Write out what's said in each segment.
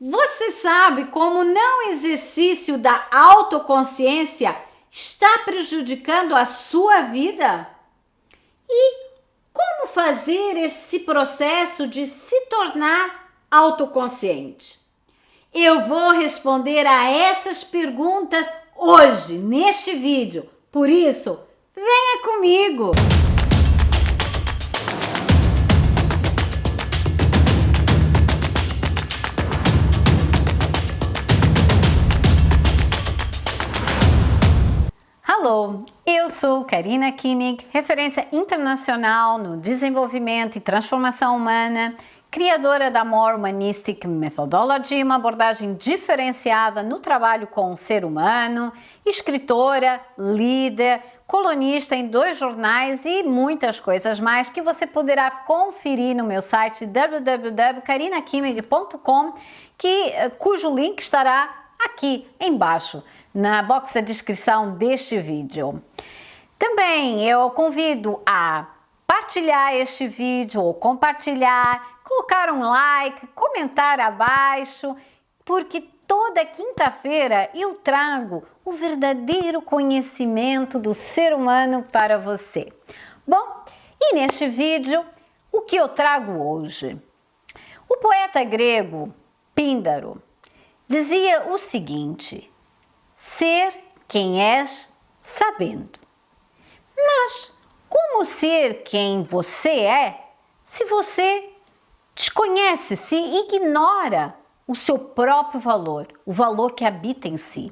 Você sabe como o não exercício da autoconsciência está prejudicando a sua vida? E como fazer esse processo de se tornar autoconsciente? Eu vou responder a essas perguntas hoje, neste vídeo. Por isso, venha comigo! Alô, eu sou Karina Kimmig, referência internacional no desenvolvimento e transformação humana, criadora da More Humanistic Methodology, uma abordagem diferenciada no trabalho com o ser humano, escritora, líder, colunista em 2 jornais e muitas coisas mais que você poderá conferir no meu site www.karinakimmig.com, cujo link estará aqui embaixo, na box da descrição deste vídeo. Também eu convido a partilhar este vídeo ou compartilhar, colocar um like, comentar abaixo, porque toda quinta-feira eu trago o verdadeiro conhecimento do ser humano para você. Bom, e neste vídeo, o que eu trago hoje? O poeta grego Píndaro dizia o seguinte: ser quem és sabendo. Mas como ser quem você é se você desconhece, se ignora o seu próprio valor, o valor que habita em si?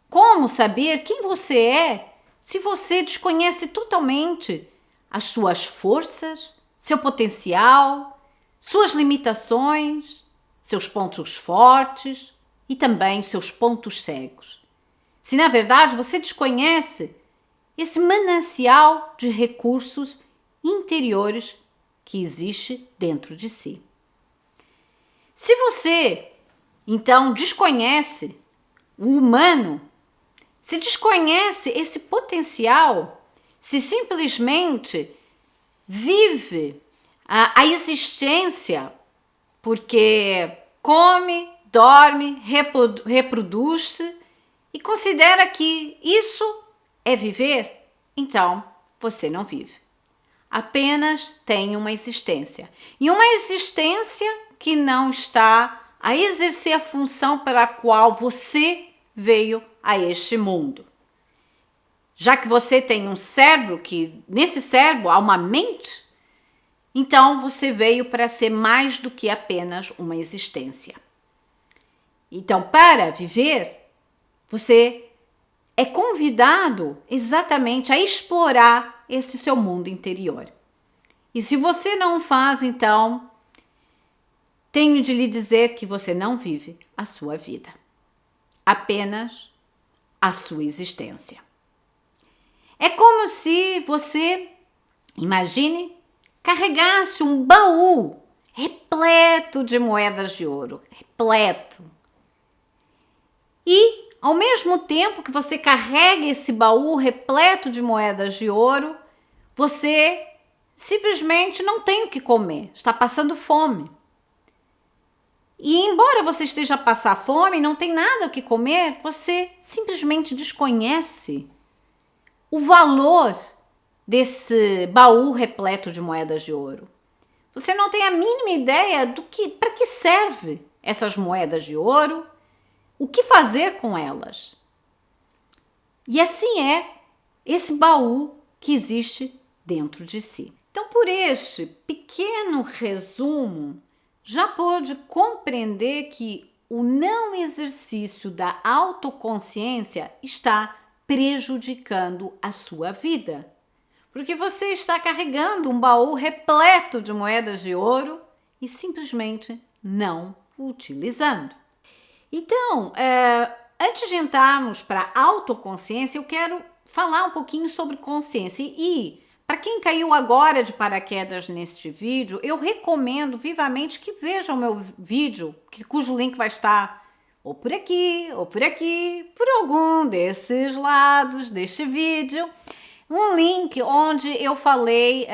Como saber quem você é se você desconhece totalmente as suas forças, seu potencial, suas limitações, seus pontos fortes e também seus pontos cegos? Se na verdade você desconhece esse manancial de recursos interiores que existe dentro de si. Se você então desconhece o humano, se desconhece esse potencial, se simplesmente vive a existência porque come, dorme, reproduz-se e considera que isso é viver, então você não vive. Apenas tem uma existência. E uma existência que não está a exercer a função para a qual você veio a este mundo. Já que você tem um cérebro, que nesse cérebro há uma mente, então você veio para ser mais do que apenas uma existência. Então, para viver, você é convidado exatamente a explorar esse seu mundo interior. E se você não o faz, então, tenho de lhe dizer que você não vive a sua vida, apenas a sua existência. É como se você, imagine, carregasse um baú repleto de moedas de ouro, repleto. E, ao mesmo tempo que você carrega esse baú repleto de moedas de ouro, você simplesmente não tem o que comer, está passando fome. E embora você esteja a passar fome, não tem nada o que comer, você simplesmente desconhece o valor desse baú repleto de moedas de ouro. Você não tem a mínima ideia para que serve essas moedas de ouro, o que fazer com elas. E assim é esse baú que existe dentro de si. Então, por este pequeno resumo, já pode compreender que o não exercício da autoconsciência está prejudicando a sua vida. Porque você está carregando um baú repleto de moedas de ouro e simplesmente não o utilizando. Então, antes de entrarmos para a autoconsciência, eu quero falar um pouquinho sobre consciência. E para quem caiu agora de paraquedas neste vídeo, eu recomendo vivamente que veja o meu vídeo, cujo link vai estar ou por aqui, por algum desses lados deste vídeo. Um link onde eu falei,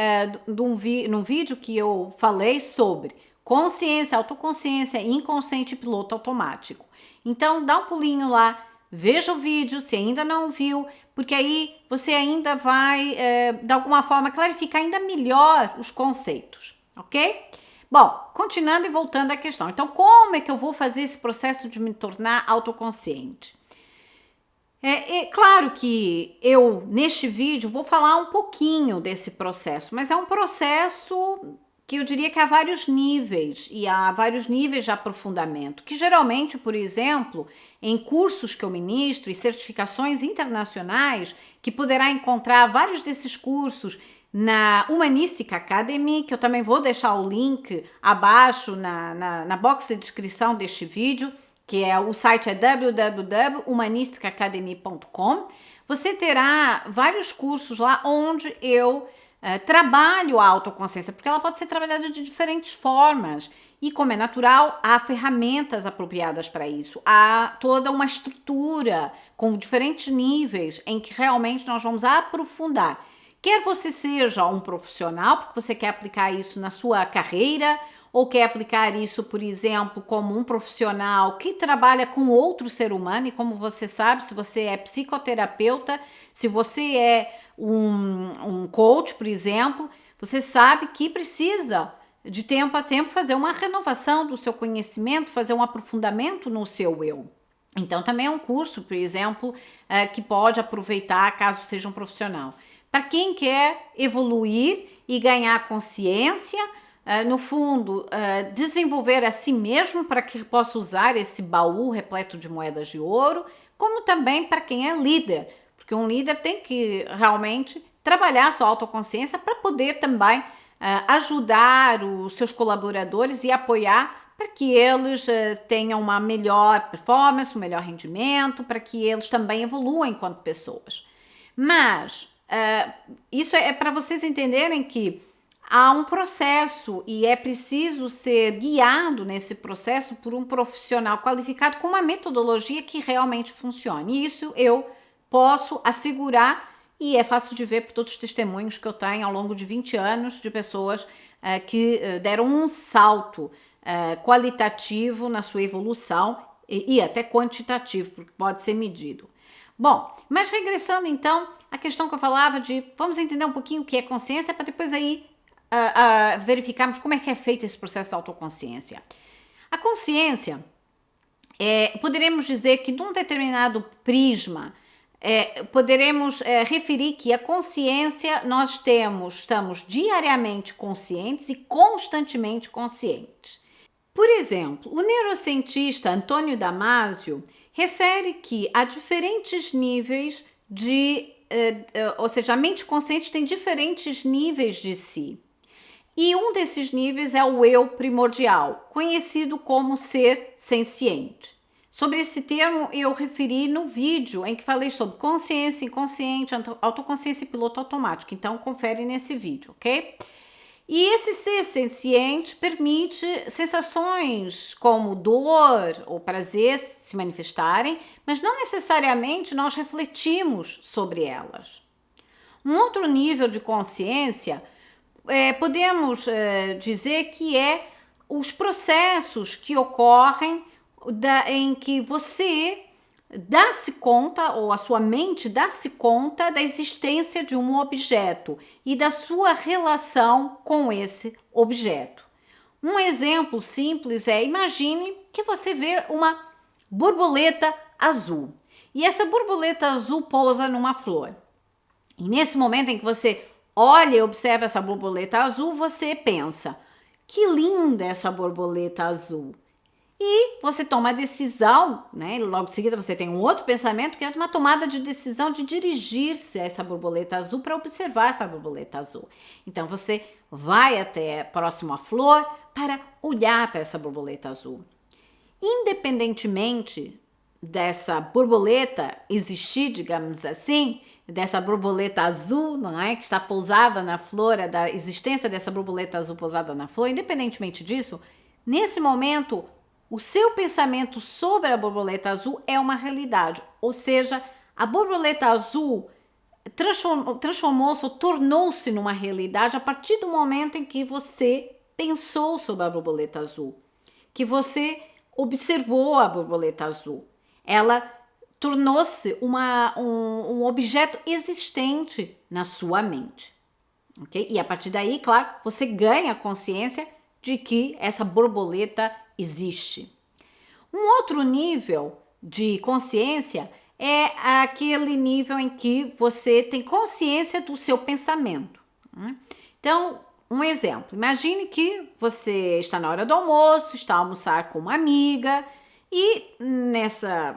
num vídeo que eu falei sobre consciência, autoconsciência, inconsciente e piloto automático. Então, dá um pulinho lá, veja o vídeo, se ainda não viu, porque aí você ainda vai, de alguma forma, clarificar ainda melhor os conceitos, ok? Bom, continuando e voltando à questão. Então, como é que eu vou fazer esse processo de me tornar autoconsciente? Claro que eu, neste vídeo, vou falar um pouquinho desse processo, mas é um processo que eu diria que há vários níveis, e há vários níveis de aprofundamento, que geralmente, por exemplo, em cursos que eu ministro e certificações internacionais, que poderá encontrar vários desses cursos na Humanistic Academy, que eu também vou deixar o link abaixo na box de descrição deste vídeo, que o site é www.humanisticacademy.com. Você terá vários cursos lá onde eu trabalho a autoconsciência, porque ela pode ser trabalhada de diferentes formas. E como é natural, há ferramentas apropriadas para isso. Há toda uma estrutura com diferentes níveis em que realmente nós vamos aprofundar. Quer você seja um profissional, porque você quer aplicar isso na sua carreira, ou quer aplicar isso, por exemplo, como um profissional que trabalha com outro ser humano, e como você sabe, se você é psicoterapeuta, se você é um coach, por exemplo, você sabe que precisa, de tempo a tempo, fazer uma renovação do seu conhecimento, fazer um aprofundamento no seu eu. Então, também é um curso, por exemplo, que pode aproveitar caso seja um profissional. Para quem quer evoluir e ganhar consciência, no fundo, desenvolver a si mesmo para que possa usar esse baú repleto de moedas de ouro, como também para quem é líder, porque um líder tem que realmente trabalhar a sua autoconsciência para poder também ajudar os seus colaboradores e apoiar para que eles tenham uma melhor performance, um melhor rendimento, para que eles também evoluam enquanto pessoas. Mas isso é para vocês entenderem que há um processo e é preciso ser guiado nesse processo por um profissional qualificado com uma metodologia que realmente funcione. E isso eu posso assegurar e é fácil de ver por todos os testemunhos que eu tenho ao longo de 20 anos de pessoas que deram um salto qualitativo na sua evolução e até quantitativo, porque pode ser medido. Bom, mas regressando então à questão que eu falava de vamos entender um pouquinho o que é consciência para depois aí verificarmos como é que é feito esse processo da autoconsciência. A consciência, poderemos dizer que num determinado prisma, poderemos referir que a consciência nós estamos diariamente conscientes e constantemente conscientes. Por exemplo, o neurocientista Antônio Damasio refere que há diferentes níveis ou seja, a mente consciente tem diferentes níveis de si. E um desses níveis é o eu primordial, conhecido como ser senciente. Sobre esse termo eu referi no vídeo em que falei sobre consciência inconsciente, autoconsciência e piloto automático. Então confere nesse vídeo, ok? E esse ser senciente permite sensações como dor ou prazer se manifestarem, mas não necessariamente nós refletimos sobre elas. Um outro nível de consciência podemos dizer que é os processos que ocorrem em que você dá-se conta, ou a sua mente dá-se conta da existência de um objeto e da sua relação com esse objeto. Um exemplo simples imagine que você vê uma borboleta azul e essa borboleta azul pousa numa flor. E nesse momento em que você olha e observa essa borboleta azul, você pensa, que linda essa borboleta azul. E você toma a decisão, né? Logo em seguida você tem um outro pensamento que é uma tomada de decisão de dirigir-se a essa borboleta azul para observar essa borboleta azul. Então você vai até próximo à flor para olhar para essa borboleta azul. Independentemente dessa borboleta existir, digamos assim, dessa borboleta azul, não é? Que está pousada na flor, da existência dessa borboleta azul pousada na flor, independentemente disso, nesse momento, o seu pensamento sobre a borboleta azul é uma realidade. Ou seja, a borboleta azul transformou-se ou tornou-se numa realidade a partir do momento em que você pensou sobre a borboleta azul, que você observou a borboleta azul. Ela tornou-se um objeto existente na sua mente. Okay? E a partir daí, claro, você ganha consciência de que essa borboleta existe. Um outro nível de consciência é aquele nível em que você tem consciência do seu pensamento. Então, um exemplo. Imagine que você está na hora do almoço, está a almoçar com uma amiga e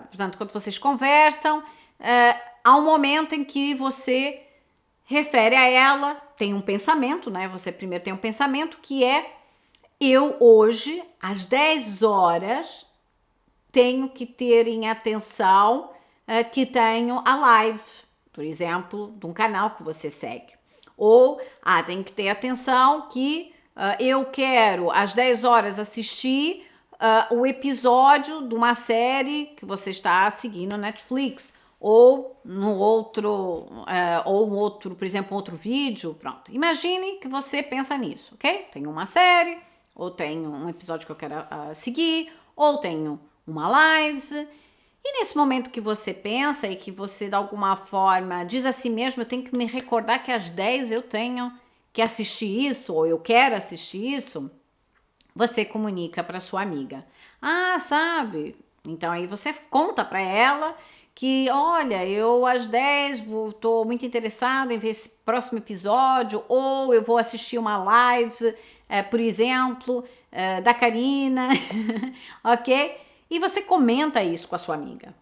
portanto, quando vocês conversam, há um momento em que você refere a ela, tem um pensamento, né? Você primeiro tem um pensamento que é: eu hoje, às 10 horas, tenho que ter em atenção que tenho a live, por exemplo, de um canal que você segue. Ou, tenho que ter atenção que eu quero, às 10 horas, assistir o episódio de uma série que você está seguindo no Netflix. Ou por exemplo, outro vídeo, pronto. Imagine que você pensa nisso, ok? Tenho uma série, ou tenho um episódio que eu quero seguir, ou tenho uma live. E nesse momento que você pensa e que você, de alguma forma, diz a si mesmo: eu tenho que me recordar que às 10 eu tenho que assistir isso, ou eu quero assistir isso, você comunica para sua amiga. Sabe? Então aí você conta para ela que, olha, eu às 10 estou muito interessada em ver esse próximo episódio, ou eu vou assistir uma live, por exemplo, da Karina, ok? E você comenta isso com a sua amiga.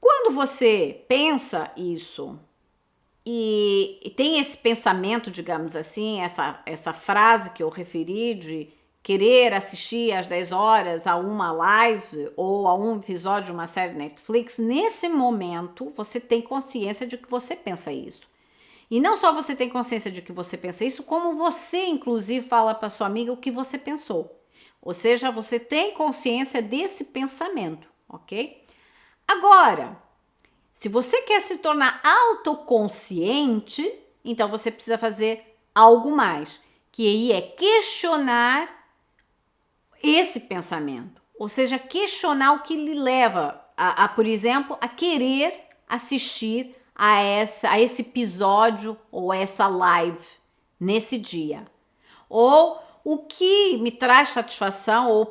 Quando você pensa isso e tem esse pensamento, digamos assim, essa frase que eu referi de querer assistir às 10 horas a uma live ou a um episódio de uma série Netflix, nesse momento você tem consciência de que você pensa isso. E não só você tem consciência de que você pensa isso, como você, inclusive, fala para sua amiga o que você pensou. Ou seja, você tem consciência desse pensamento, ok? Agora, se você quer se tornar autoconsciente, então você precisa fazer algo mais, que aí é questionar esse pensamento. Ou seja, questionar o que lhe leva por exemplo, a querer assistir a esse episódio ou essa live nesse dia. Ou o que me traz satisfação, ou o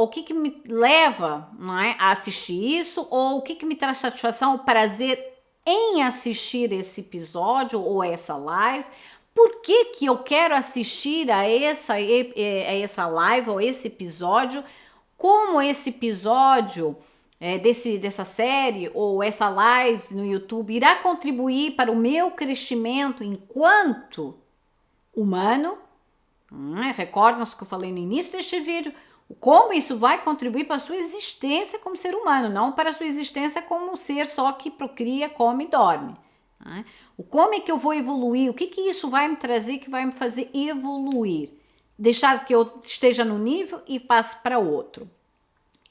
que me leva, não é, a assistir isso, ou o que me traz satisfação, o prazer em assistir esse episódio ou essa live. Por que eu quero assistir a essa live ou esse episódio? Como esse episódio dessa série ou essa live no YouTube irá contribuir para o meu crescimento enquanto humano? Recordam-se que eu falei no início deste vídeo, como isso vai contribuir para a sua existência como ser humano, não para a sua existência como um ser só que procria, come e dorme. Como é que eu vou evoluir? O que isso vai me trazer, que vai me fazer evoluir? Deixar que eu esteja no nível e passe para outro.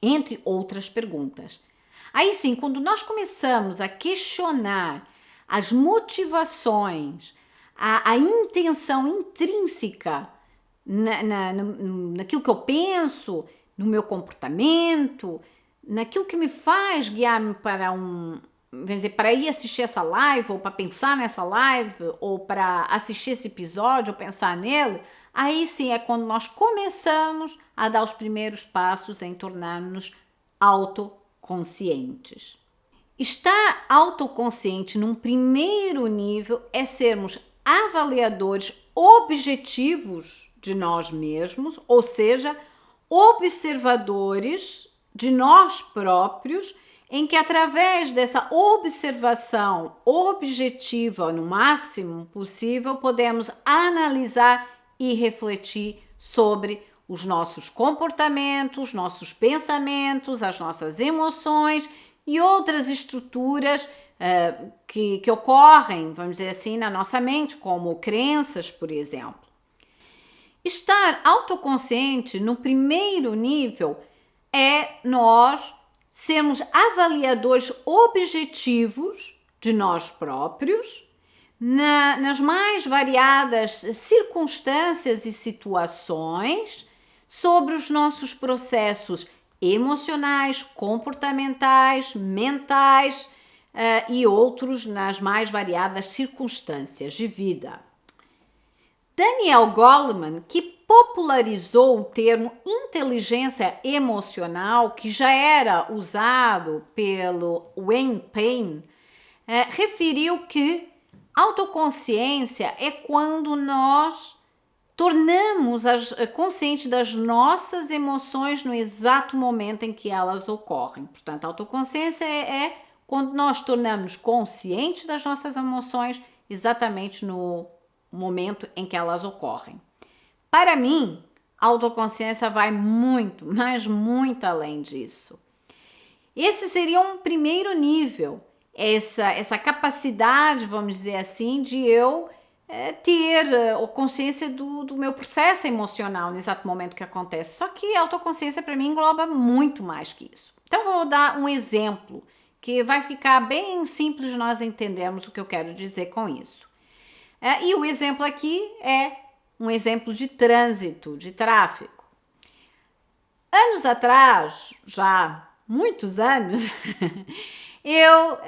Entre outras perguntas. Aí sim, quando nós começamos a questionar as motivações, a intenção intrínseca naquilo que eu penso, no meu comportamento, naquilo que me faz guiar-me para ir assistir essa live, ou para pensar nessa live, ou para assistir esse episódio, ou pensar nele, aí sim é quando nós começamos a dar os primeiros passos em tornar-nos autoconscientes. Estar autoconsciente num primeiro nível é sermos avaliadores objetivos de nós mesmos, ou seja, observadores de nós próprios, em que através dessa observação objetiva no máximo possível, podemos analisar e refletir sobre os nossos comportamentos, nossos pensamentos, as nossas emoções e outras estruturas que ocorrem, vamos dizer assim, na nossa mente, como crenças, por exemplo. Estar autoconsciente no primeiro nível é nós sermos avaliadores objetivos de nós próprios, nas mais variadas circunstâncias e situações sobre os nossos processos emocionais, comportamentais, mentais e outros nas mais variadas circunstâncias de vida. Daniel Goleman, que popularizou o termo inteligência emocional, que já era usado pelo Wayne Payne, referiu que autoconsciência é quando nós tornamos consciente das nossas emoções no exato momento em que elas ocorrem. Portanto, a autoconsciência é quando nós tornamos conscientes das nossas emoções exatamente no momento em que elas ocorrem. Para mim, a autoconsciência vai muito, mas muito além disso. Esse seria um primeiro nível, essa capacidade, vamos dizer assim, de eu ter consciência do meu processo emocional no exato momento que acontece. Só que a autoconsciência para mim engloba muito mais que isso. Então vou dar um exemplo que vai ficar bem simples de nós entendermos o que eu quero dizer com isso. E o exemplo aqui é um exemplo de trânsito, de tráfego. Anos atrás, já muitos anos, eu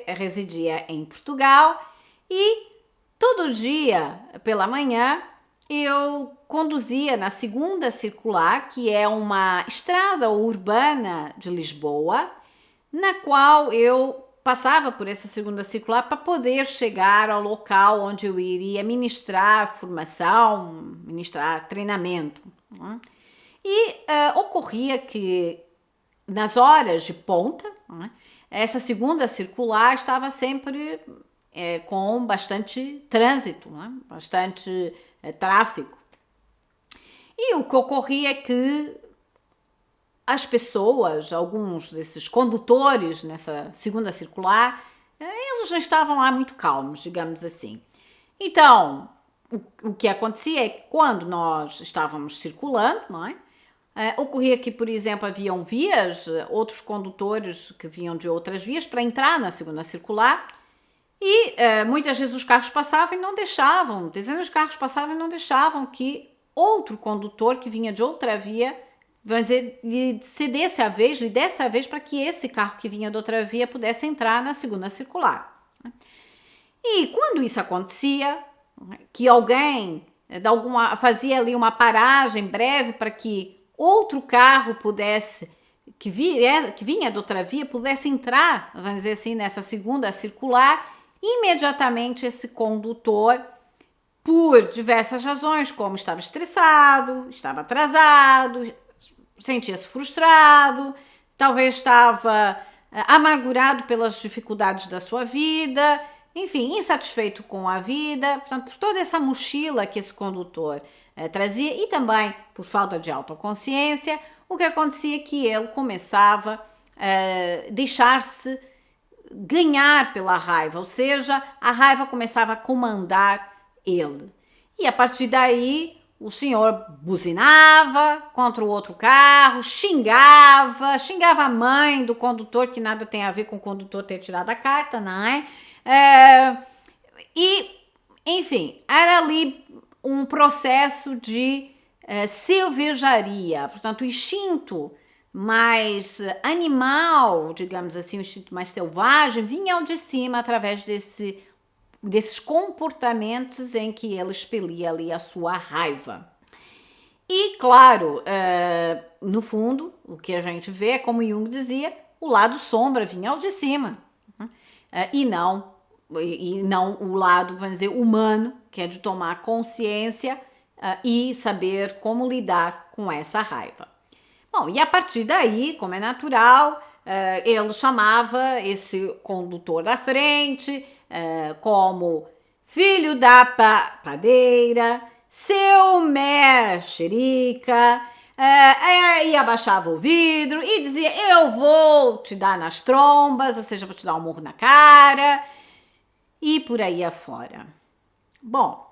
residia em Portugal e todo dia, pela manhã, eu conduzia na segunda circular, que é uma estrada urbana de Lisboa, na qual eu passava por essa segunda circular para poder chegar ao local onde eu iria ministrar formação, ministrar treinamento. E ocorria que nas horas de ponta, essa segunda circular estava sempre com bastante trânsito, bastante tráfego. E o que ocorria é que as pessoas, alguns desses condutores nessa segunda circular, eles não estavam lá muito calmos, digamos assim. Então, o que acontecia é que quando nós estávamos circulando, ocorria que, por exemplo, haviam vias, outros condutores que vinham de outras vias para entrar na segunda circular e muitas vezes os carros passavam e não deixavam, dezenas de carros passavam e não deixavam que outro condutor que vinha de outra via, vamos dizer, lhe desse a vez para que esse carro que vinha de outra via pudesse entrar na segunda circular. E quando isso acontecia, que alguém fazia ali uma paragem breve para que outro carro pudesse, que vinha de outra via, pudesse entrar, vamos dizer assim, nessa segunda circular, imediatamente esse condutor, por diversas razões, como estava estressado, estava atrasado, sentia-se frustrado, talvez estava amargurado pelas dificuldades da sua vida, enfim, insatisfeito com a vida, portanto, por toda essa mochila que esse condutor trazia e também por falta de autoconsciência, o que acontecia é que ele começava a deixar-se ganhar pela raiva, ou seja, a raiva começava a comandar ele. E a partir daí, o senhor buzinava contra o outro carro, xingava a mãe do condutor, que nada tem a ver com o condutor ter tirado a carta, não é? E, enfim, era ali um processo de selvageria, portanto, o instinto mais animal, digamos assim, o instinto mais selvagem, vinha ao de cima através desses comportamentos em que ele expelia ali a sua raiva. E, claro, no fundo, o que a gente vê é, como Jung dizia, o lado sombra vinha ao de cima, e não o lado, vamos dizer, humano, que é de tomar consciência e saber como lidar com essa raiva. Bom, e a partir daí, como é natural, ele chamava esse condutor da frente como filho da padeira, seu mexerica, e abaixava o vidro e dizia: eu vou te dar nas trombas, ou seja, vou te dar um murro na cara, e por aí afora. Bom,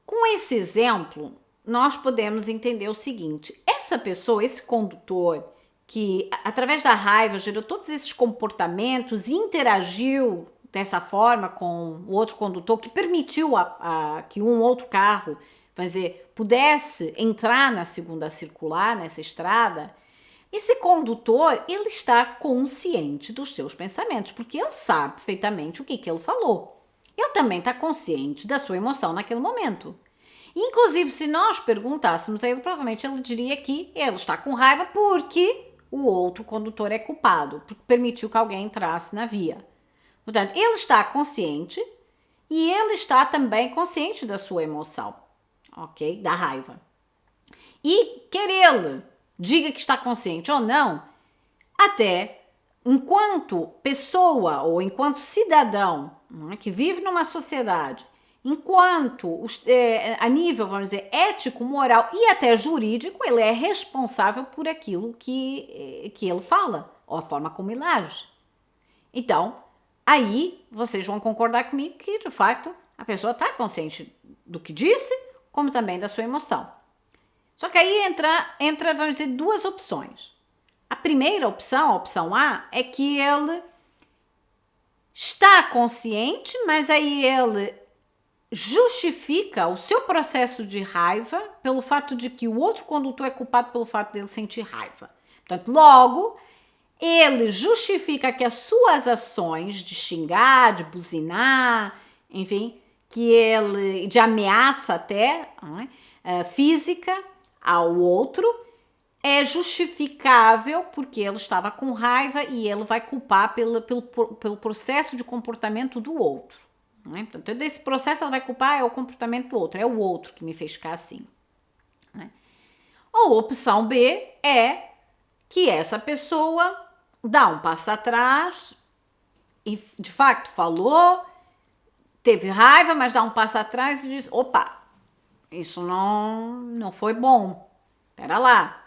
com esse exemplo, nós podemos entender o seguinte: essa pessoa, esse condutor, que através da raiva gerou todos esses comportamentos e interagiu dessa forma com o outro condutor, que permitiu que um outro carro, vamos dizer, pudesse entrar na segunda circular, nessa estrada, esse condutor, ele está consciente dos seus pensamentos, porque ele sabe perfeitamente o que ele falou. Ele também está consciente da sua emoção naquele momento. Inclusive, se nós perguntássemos a ele, provavelmente ele diria que ele está com raiva porque o outro condutor é culpado, porque permitiu que alguém entrasse na via. Portanto, ele está consciente e ele está também consciente da sua emoção, ok? Da raiva. E quer ele diga que está consciente ou não, até enquanto pessoa ou enquanto cidadão, não é, que vive numa sociedade, enquanto a nível, vamos dizer, ético, moral e até jurídico, ele é responsável por aquilo que ele fala, ou a forma como ele age. Então, aí vocês vão concordar comigo que, de fato, a pessoa está consciente do que disse, como também da sua emoção. Só que aí entra, vamos dizer, duas opções. A primeira opção, a opção A, é que ele está consciente, mas aí ele justifica o seu processo de raiva pelo fato de que o outro condutor é culpado pelo fato dele sentir raiva. Portanto, logo, ele justifica que as suas ações de xingar, de buzinar, enfim, de ameaça até, física ao outro, é justificável porque ele estava com raiva e ele vai culpar pelo processo de comportamento do outro. Não é? Portanto, desse processo ele vai culpar é o comportamento do outro, é o outro que me fez ficar assim. Não é? Ou opção B é que essa pessoa dá um passo atrás e de facto falou, teve raiva, mas dá um passo atrás e diz, opa, isso não foi bom, pera lá.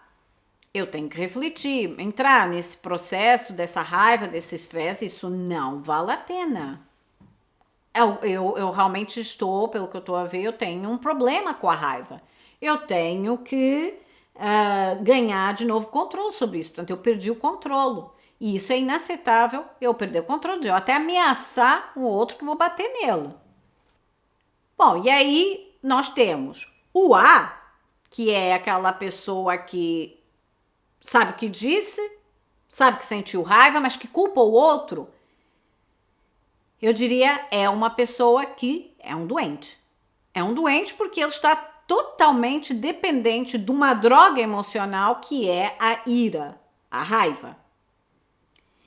Eu tenho que refletir, entrar nesse processo dessa raiva, desse estresse, isso não vale a pena. Eu realmente estou, pelo que eu estou a ver, eu tenho um problema com a raiva. Eu tenho que ganhar de novo controle sobre isso. Portanto, eu perdi o controle. E isso é inaceitável, eu perder o controle, de eu até ameaçar o outro que vou bater nele. Bom, e aí nós temos o A, que é aquela pessoa que sabe o que disse, sabe que sentiu raiva, mas que culpa o outro. Eu diria, é uma pessoa que é um doente. É um doente porque ele está totalmente dependente de uma droga emocional que é a ira, a raiva.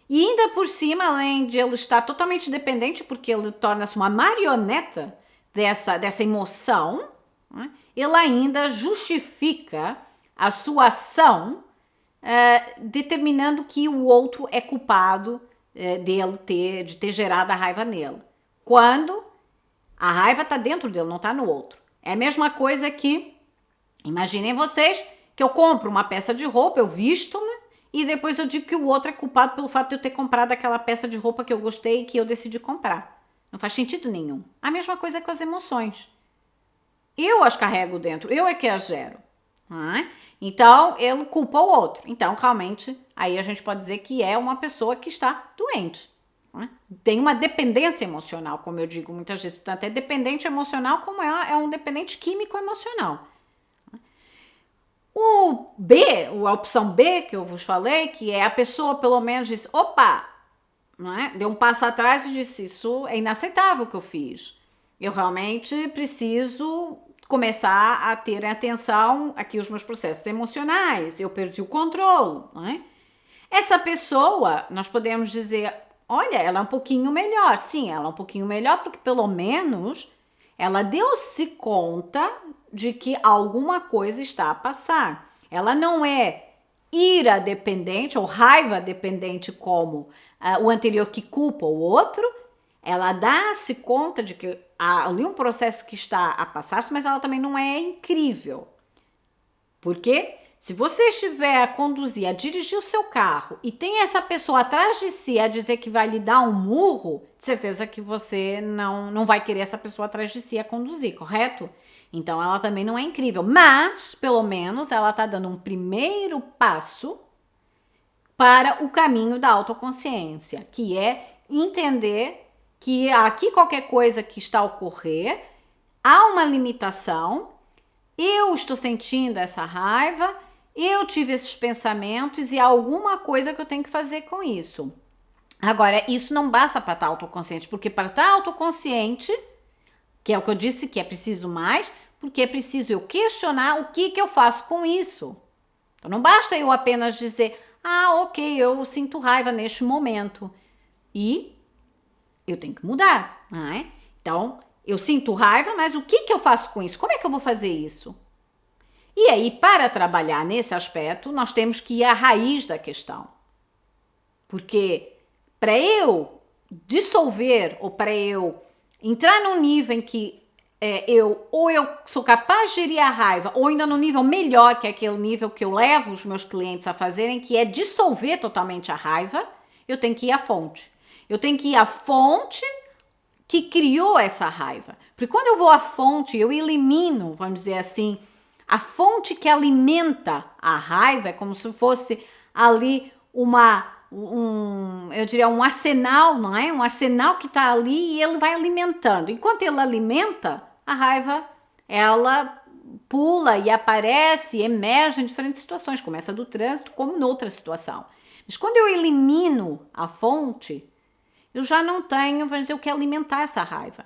E ainda por cima, além de ele estar totalmente dependente porque ele torna-se uma marioneta dessa emoção, né, ele ainda justifica a sua ação determinando que o outro é culpado de ter gerado a raiva nele. Quando a raiva está dentro dele, não está no outro. É a mesma coisa que, imaginem vocês, que eu compro uma peça de roupa, eu visto-me, e depois eu digo que o outro é culpado pelo fato de eu ter comprado aquela peça de roupa que eu gostei e que eu decidi comprar. Não faz sentido nenhum. A mesma coisa com as emoções. Eu as carrego dentro, eu é que as gero. Então, ele culpa o outro. Então, realmente, aí a gente pode dizer que é uma pessoa que está doente. Tem uma dependência emocional, como eu digo muitas vezes. Portanto, é dependente emocional como é um dependente químico emocional. O B, a opção B que eu vos falei, que é a pessoa pelo menos disse, opa, deu um passo atrás e disse, isso é inaceitável o que eu fiz. Eu realmente preciso começar a ter atenção aqui os meus processos emocionais, eu perdi o controle. Essa pessoa, nós podemos dizer, olha, ela é um pouquinho melhor. Sim, ela é um pouquinho melhor porque pelo menos ela deu-se conta de que alguma coisa está a passar. Ela não é ira dependente ou raiva dependente como o anterior que culpa o outro. Ela dá-se conta de que há ali um processo que está a passar-se, mas ela também não é incrível. Por quê? Se você estiver a conduzir, a dirigir o seu carro e tem essa pessoa atrás de si a dizer que vai lhe dar um murro, de certeza que você não vai querer essa pessoa atrás de si a conduzir, correto? Então ela também não é incrível, mas pelo menos ela está dando um primeiro passo para o caminho da autoconsciência, que é entender que aqui qualquer coisa que está a ocorrer, há uma limitação, eu estou sentindo essa raiva, eu tive esses pensamentos e há alguma coisa que eu tenho que fazer com isso. Agora, isso não basta para estar autoconsciente, porque para estar autoconsciente, que é o que eu disse que é preciso mais, porque é preciso eu questionar o que eu faço com isso. Então não basta eu apenas dizer, ok, eu sinto raiva neste momento. E eu tenho que mudar, não é? Então, eu sinto raiva, mas o que eu faço com isso? Como é que eu vou fazer isso? E aí, para trabalhar nesse aspecto, nós temos que ir à raiz da questão. Porque para eu dissolver ou para eu entrar num nível em que eu sou capaz de gerir a raiva, ou ainda no nível melhor, que é aquele nível que eu levo os meus clientes a fazerem, que é dissolver totalmente a raiva, eu tenho que ir à fonte. Eu tenho que ir à fonte que criou essa raiva. Porque quando eu vou à fonte, eu elimino, vamos dizer assim, a fonte que alimenta a raiva, é como se fosse ali eu diria um arsenal, não é? Um arsenal que está ali e ele vai alimentando. Enquanto ele alimenta, a raiva, ela pula e aparece, emerge em diferentes situações, como essa do trânsito, como noutra situação. Mas quando eu elimino a fonte, eu já não tenho, vamos dizer, o que alimentar essa raiva.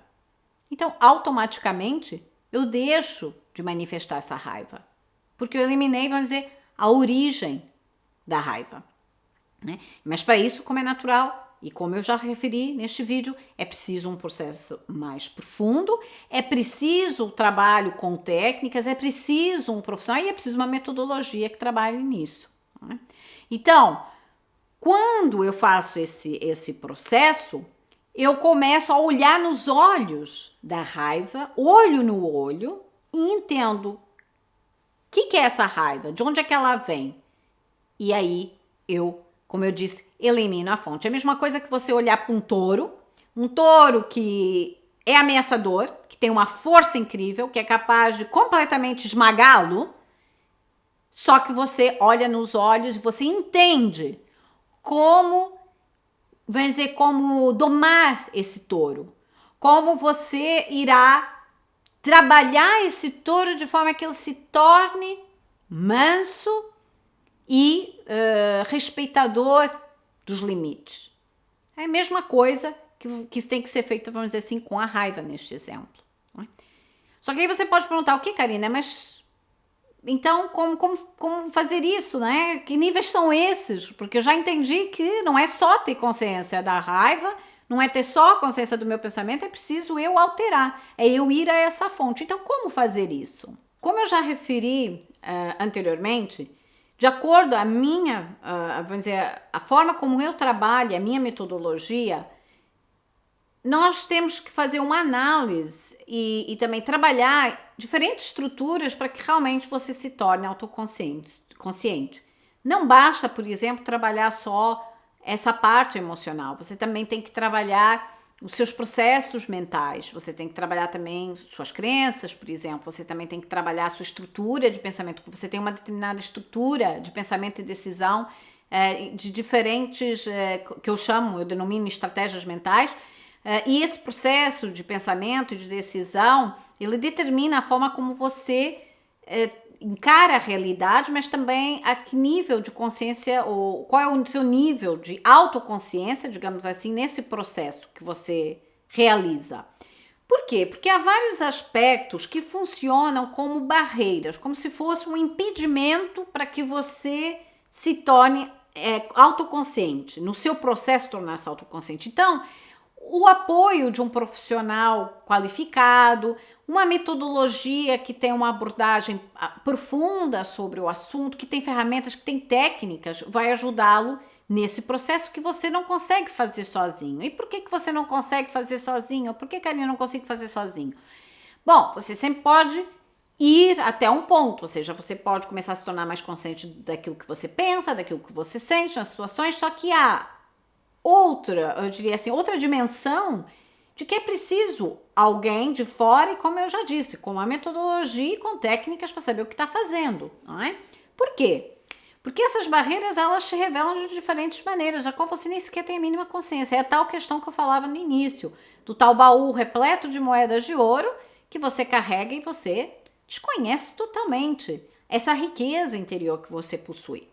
Então, automaticamente, eu deixo de manifestar essa raiva. Porque eu eliminei, vamos dizer, a origem da raiva. Né? Mas para isso, como é natural, e como eu já referi neste vídeo, é preciso um processo mais profundo, é preciso trabalho com técnicas, é preciso um profissional e é preciso uma metodologia que trabalhe nisso. Né? Então, quando eu faço esse processo, eu começo a olhar nos olhos da raiva, olho no olho, e entendo o que é essa raiva, de onde é que ela vem. E aí eu, como eu disse, elimino a fonte. É a mesma coisa que você olhar para um touro que é ameaçador, que tem uma força incrível, que é capaz de completamente esmagá-lo, só que você olha nos olhos e você entende como domar esse touro, como você irá trabalhar esse touro de forma que ele se torne manso e respeitador dos limites. É a mesma coisa que tem que ser feita, vamos dizer assim, com a raiva neste exemplo. Não é? Só que aí você pode perguntar, ok, Karina, mas então como fazer isso, né? Que níveis são esses? Porque eu já entendi que não é só ter consciência da raiva, não é ter só consciência do meu pensamento, é preciso eu alterar, é eu ir a essa fonte. Então, como fazer isso? Como eu já referi anteriormente, de acordo a minha, vamos dizer, a forma como eu trabalho, a minha metodologia, nós temos que fazer uma análise e também trabalhar diferentes estruturas para que realmente você se torne autoconsciente. Não basta, por exemplo, trabalhar só essa parte emocional. Você também tem que trabalhar os seus processos mentais. Você tem que trabalhar também suas crenças, por exemplo. Você também tem que trabalhar a sua estrutura de pensamento. Você tem uma determinada estrutura de pensamento e decisão de diferentes, que eu denomino estratégias mentais. E esse processo de pensamento e de decisão, ele determina a forma como você encara a realidade, mas também a que nível de consciência, ou qual é o seu nível de autoconsciência, digamos assim, nesse processo que você realiza. Por quê? Porque há vários aspectos que funcionam como barreiras, como se fosse um impedimento para que você se torne autoconsciente, no seu processo de tornar-se autoconsciente. Então, o apoio de um profissional qualificado, uma metodologia que tem uma abordagem profunda sobre o assunto, que tem ferramentas, que tem técnicas, vai ajudá-lo nesse processo que você não consegue fazer sozinho. E por que você não consegue fazer sozinho? Por que, Karina, não consigo fazer sozinho? Bom, você sempre pode ir até um ponto, ou seja, você pode começar a se tornar mais consciente daquilo que você pensa, daquilo que você sente nas situações, só que há eu diria assim, outra dimensão de que é preciso alguém de fora e, como eu já disse, com uma metodologia e com técnicas para saber o que está fazendo, não é? Por quê? Porque essas barreiras, elas se revelam de diferentes maneiras, da qual você nem sequer tem a mínima consciência. É a tal questão que eu falava no início, do tal baú repleto de moedas de ouro que você carrega e você desconhece totalmente essa riqueza interior que você possui.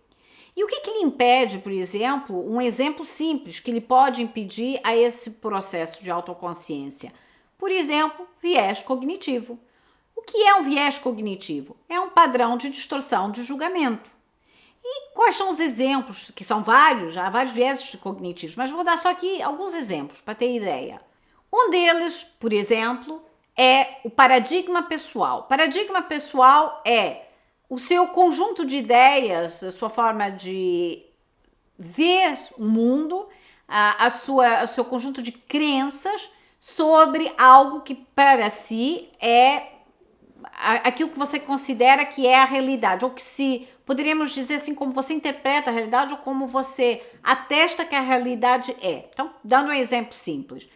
E o que lhe impede, por exemplo, um exemplo simples que lhe pode impedir a esse processo de autoconsciência? Por exemplo, viés cognitivo. O que é um viés cognitivo? É um padrão de distorção de julgamento. E quais são os exemplos? Que são vários, há vários viéses cognitivos, mas vou dar só aqui alguns exemplos para ter ideia. Um deles, por exemplo, é o paradigma pessoal. Paradigma pessoal é o seu conjunto de ideias, a sua forma de ver o mundo, o seu conjunto de crenças sobre algo que para si é aquilo que você considera que é a realidade, ou que se poderíamos dizer assim, como você interpreta a realidade ou como você atesta que a realidade é. Então, dando um exemplo simples.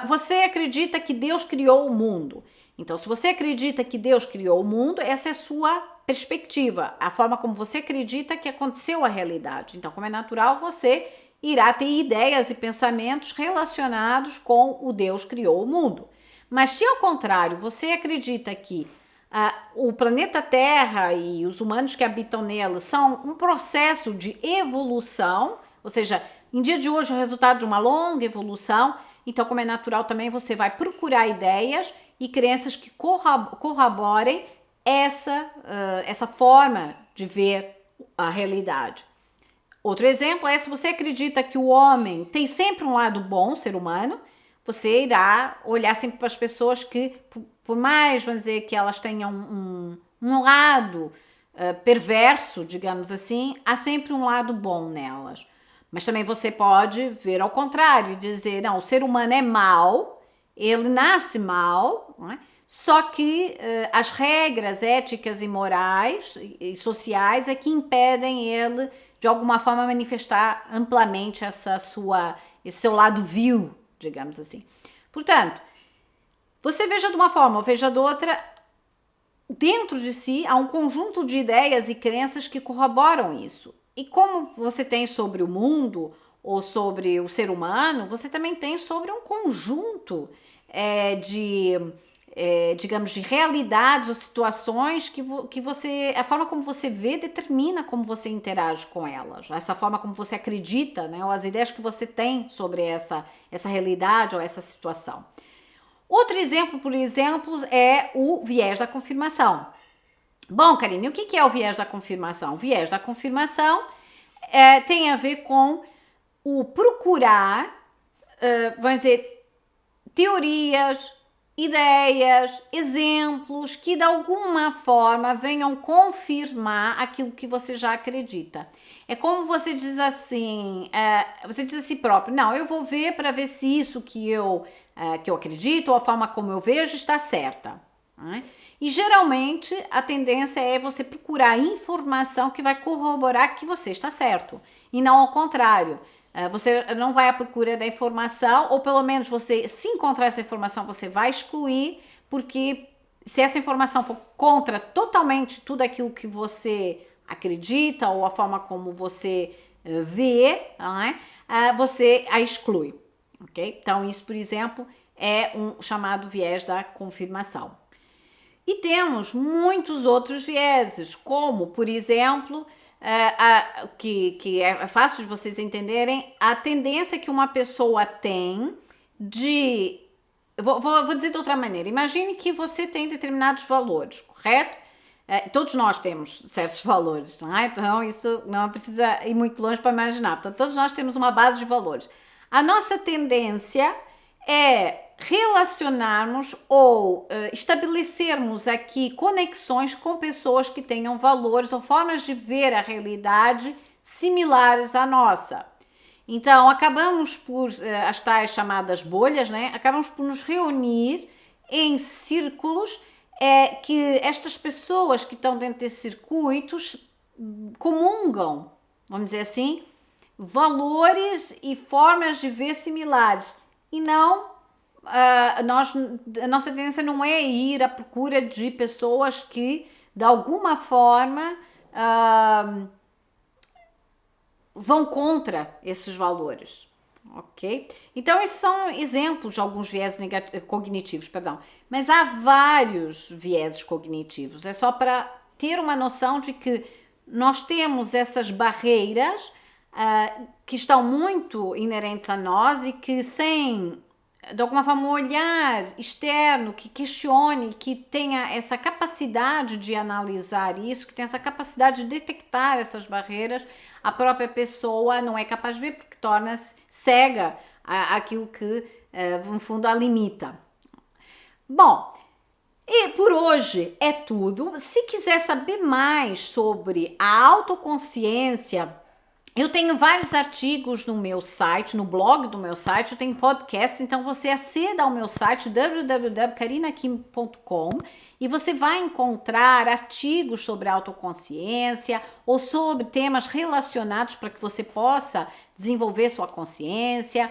Você acredita que Deus criou o mundo. Então, se você acredita que Deus criou o mundo, essa é a sua perspectiva, a forma como você acredita que aconteceu a realidade. Então, como é natural, você irá ter ideias e pensamentos relacionados com o Deus criou o mundo. Mas se ao contrário, você acredita que o planeta Terra e os humanos que habitam nele são um processo de evolução, ou seja, em dia de hoje é o resultado de uma longa evolução, então como é natural também você vai procurar ideias e crenças que corroborem essa forma de ver a realidade. Outro exemplo é se você acredita que o homem tem sempre um lado bom, ser humano, você irá olhar sempre para as pessoas que, por mais, vamos dizer, que elas tenham um lado perverso, digamos assim, há sempre um lado bom nelas. Mas também você pode ver ao contrário e dizer, não, o ser humano é mau, ele nasce mau, não é? Só que as regras éticas e morais e sociais é que impedem ele, de alguma forma, manifestar amplamente esse seu lado vil, digamos assim. Portanto, você veja de uma forma ou veja de outra, dentro de si há um conjunto de ideias e crenças que corroboram isso. E como você tem sobre o mundo ou sobre o ser humano, você também tem sobre um conjunto digamos, de realidades ou situações que você, a forma como você vê determina como você interage com elas, essa forma como você acredita, né, ou as ideias que você tem sobre essa realidade ou essa situação. Outro exemplo, por exemplo, é o viés da confirmação. Bom, Karine, o que é o viés da confirmação? O viés da confirmação tem a ver com o procurar, vamos dizer, teorias, ideias, exemplos que de alguma forma venham confirmar aquilo que você já acredita. É como você diz assim, você diz a si próprio, não, eu vou ver para ver se isso que eu acredito ou a forma como eu vejo está certa. Né? E geralmente a tendência é você procurar informação que vai corroborar que você está certo e não ao contrário. Você não vai à procura da informação, ou pelo menos você, se encontrar essa informação, você vai excluir, porque se essa informação for contra totalmente tudo aquilo que você acredita ou a forma como você vê, né, você a exclui. Okay? Então, isso, por exemplo, é um chamado viés da confirmação. E temos muitos outros vieses, como, por exemplo, que é fácil de vocês entenderem, a tendência que uma pessoa tem de... Vou dizer de outra maneira. Imagine que você tem determinados valores, correto? Todos nós temos certos valores, não é? Então isso não precisa ir muito longe para imaginar. Portanto, todos nós temos uma base de valores. A nossa tendência é relacionarmos ou estabelecermos aqui conexões com pessoas que tenham valores ou formas de ver a realidade similares à nossa. Então, acabamos por, as tais chamadas bolhas, né? Acabamos por nos reunir em círculos que estas pessoas que estão dentro desses circuitos comungam, vamos dizer assim, valores e formas de ver similares. E não, a nossa tendência não é ir à procura de pessoas que, de alguma forma, vão contra esses valores. Ok? Então, esses são exemplos de alguns viéses cognitivos, perdão. Mas há vários vieses cognitivos. É só para ter uma noção de que nós temos essas barreiras que estão muito inerentes a nós e que sem, de alguma forma, um olhar externo que questione, que tenha essa capacidade de analisar isso, que tenha essa capacidade de detectar essas barreiras, a própria pessoa não é capaz de ver porque torna-se cega àquilo que, no fundo, a limita. Bom, e por hoje é tudo. Se quiser saber mais sobre a autoconsciência, eu tenho vários artigos no meu site, no blog do meu site, eu tenho podcast, então você aceda ao meu site www.karinakim.com e você vai encontrar artigos sobre autoconsciência ou sobre temas relacionados para que você possa desenvolver sua consciência.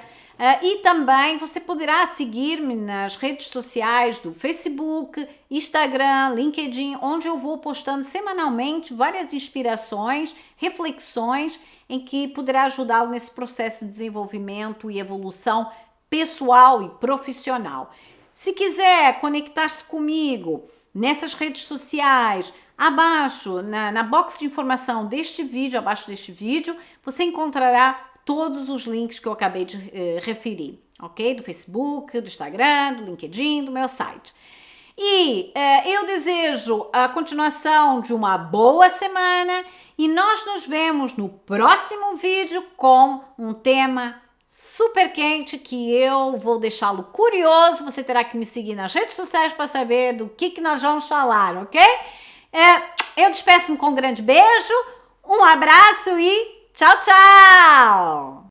E também você poderá seguir-me nas redes sociais do Facebook, Instagram, LinkedIn, onde eu vou postando semanalmente várias inspirações, reflexões em que poderá ajudá-lo nesse processo de desenvolvimento e evolução pessoal e profissional. Se quiser conectar-se comigo nessas redes sociais, abaixo, na box de informação deste vídeo, abaixo deste vídeo, você encontrará todos os links que eu acabei de referir, ok? Do Facebook, do Instagram, do LinkedIn, do meu site. E eu desejo a continuação de uma boa semana e nós nos vemos no próximo vídeo com um tema super quente que eu vou deixá-lo curioso. Você terá que me seguir nas redes sociais para saber do que nós vamos falar, ok? Eu despeço-me com um grande beijo, um abraço e tchau, tchau!